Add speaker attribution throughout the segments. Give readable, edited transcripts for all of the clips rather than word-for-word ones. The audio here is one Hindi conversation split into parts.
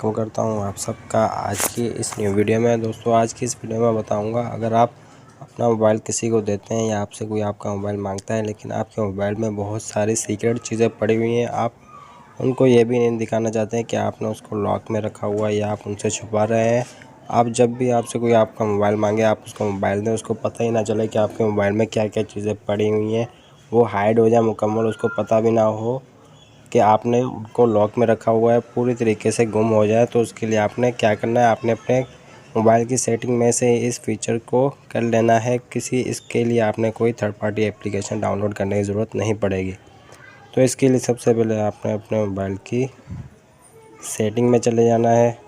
Speaker 1: वेलकम करता हूं आप सबका आज की इस न्यू वीडियो में। दोस्तों आज की इस वीडियो में बताऊंगा, अगर आप अपना मोबाइल किसी को देते हैं या आपसे कोई आपका मोबाइल मांगता है लेकिन आपके मोबाइल में बहुत सारी सीक्रेट चीज़ें पड़ी हुई हैं, आप उनको ये भी नहीं दिखाना चाहते हैं कि आपने उसको लॉक में रखा हुआ है या आप उनसे छुपा रहे हैं। आप जब भी आपसे कोई आपका मोबाइल मांगे आप उसको मोबाइल दें, उसको पता ही ना चले कि आपके मोबाइल में क्या क्या चीज़ें पड़ी हुई हैं, वो हाइड हो जाए मुकम्मल, उसको पता भी ना हो कि आपने उनको लॉक में रखा हुआ है, पूरी तरीके से गुम हो जाए। तो उसके लिए आपने क्या करना है, आपने अपने मोबाइल की सेटिंग में से इस फीचर को कर लेना है। इसके लिए आपने कोई थर्ड पार्टी एप्लीकेशन डाउनलोड करने की ज़रूरत नहीं पड़ेगी। तो इसके लिए सबसे पहले आपने अपने मोबाइल की सेटिंग में चले जाना है।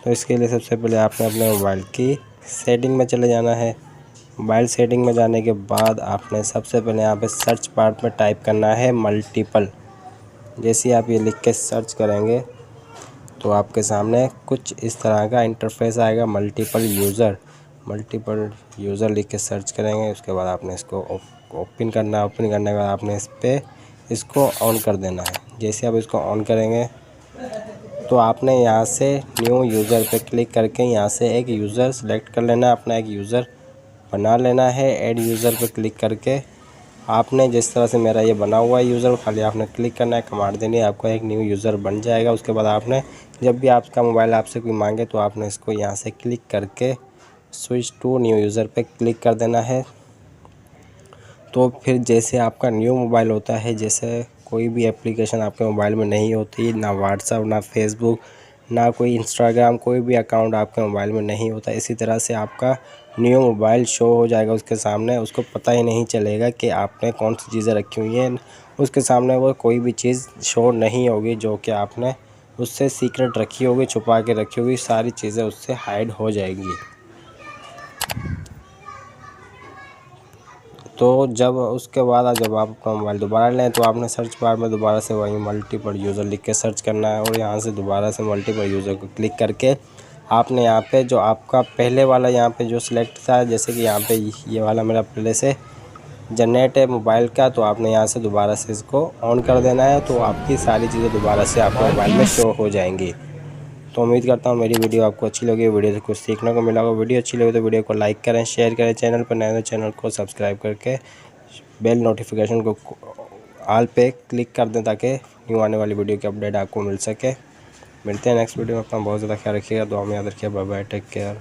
Speaker 1: तो इसके लिए सबसे पहले आपने अपने मोबाइल की सेटिंग में चले जाना है। मोबाइल सेटिंग में जाने के बाद आपने सबसे पहले यहाँ पे सर्च बार में टाइप करना है मल्टीपल। जैसे आप ये लिख के सर्च करेंगे तो आपके सामने कुछ इस तरह का इंटरफेस आएगा, मल्टीपल यूज़र लिख के सर्च करेंगे। उसके बाद आपने इसको ओपन करना है। ओपन करने के बाद आपने इसको ऑन कर देना है। जैसे आप इसको ऑन करेंगे तो आपने यहाँ से न्यू यूज़र पे क्लिक करके यहाँ से एक यूज़र सेलेक्ट कर लेना है, अपना एक यूज़र बना लेना है। ऐड यूज़र पे क्लिक करके आपने जिस तरह से मेरा ये बना हुआ है यूज़र, खाली आपने क्लिक करना है, कमांड देनी है, आपका एक न्यू यूज़र बन जाएगा। उसके बाद आपने जब भी आपका मोबाइल आपसे कोई मांगे तो आपने इसको यहाँ से क्लिक करके स्विच टू न्यू यूज़र पे क्लिक कर देना है। तो फिर जैसे आपका न्यू मोबाइल होता है, जैसे कोई भी एप्लीकेशन आपके मोबाइल में नहीं होती, ना व्हाट्सअप, ना फेसबुक, ना कोई इंस्टाग्राम, कोई भी अकाउंट आपके मोबाइल में नहीं होता, इसी तरह से आपका न्यू मोबाइल शो हो जाएगा उसके सामने। उसको पता ही नहीं चलेगा कि आपने कौन सी चीज़ें रखी हुई हैं। उसके सामने वो कोई भी चीज़ शो नहीं होगी जो कि आपने उससे सीक्रेट रखी होगी, छुपा के रखी होगी, सारी चीज़ें उससे हाइड हो जाएंगी। तो जब उसके बाद जब आप अपना मोबाइल दोबारा लें तो आपने सर्च बार में दोबारा से वही मल्टीपल यूज़र लिख के सर्च करना है और यहाँ से दोबारा से मल्टीपल यूज़र को क्लिक करके आपने यहाँ पे जो आपका पहले वाला यहाँ पे जो सिलेक्ट था, जैसे कि यहाँ पे ये वाला मेरा पहले से जनरेट है मोबाइल का, तो आपने यहाँ से दोबारा से इसको ऑन कर देना है। तो आपकी सारी चीज़ें दोबारा से आपके मोबाइल में शो हो जाएंगी। तो उम्मीद करता हूँ मेरी वीडियो आपको अच्छी लगी, वीडियो से कुछ सीखने को मिला होगा। वीडियो अच्छी लगी तो वीडियो को लाइक करें, शेयर करें, चैनल पर नए तो चैनल को सब्सक्राइब करके बेल नोटिफिकेशन को ऑल पे क्लिक कर दें ताकि न्यू आने वाली वीडियो की अपडेट आपको मिल सके। मिलते हैं नेक्स्ट वीडियो में। अपना बहुत ज़्यादा ख्याल रखिएगा, दुआ में याद रखिए। Bye bye, take care.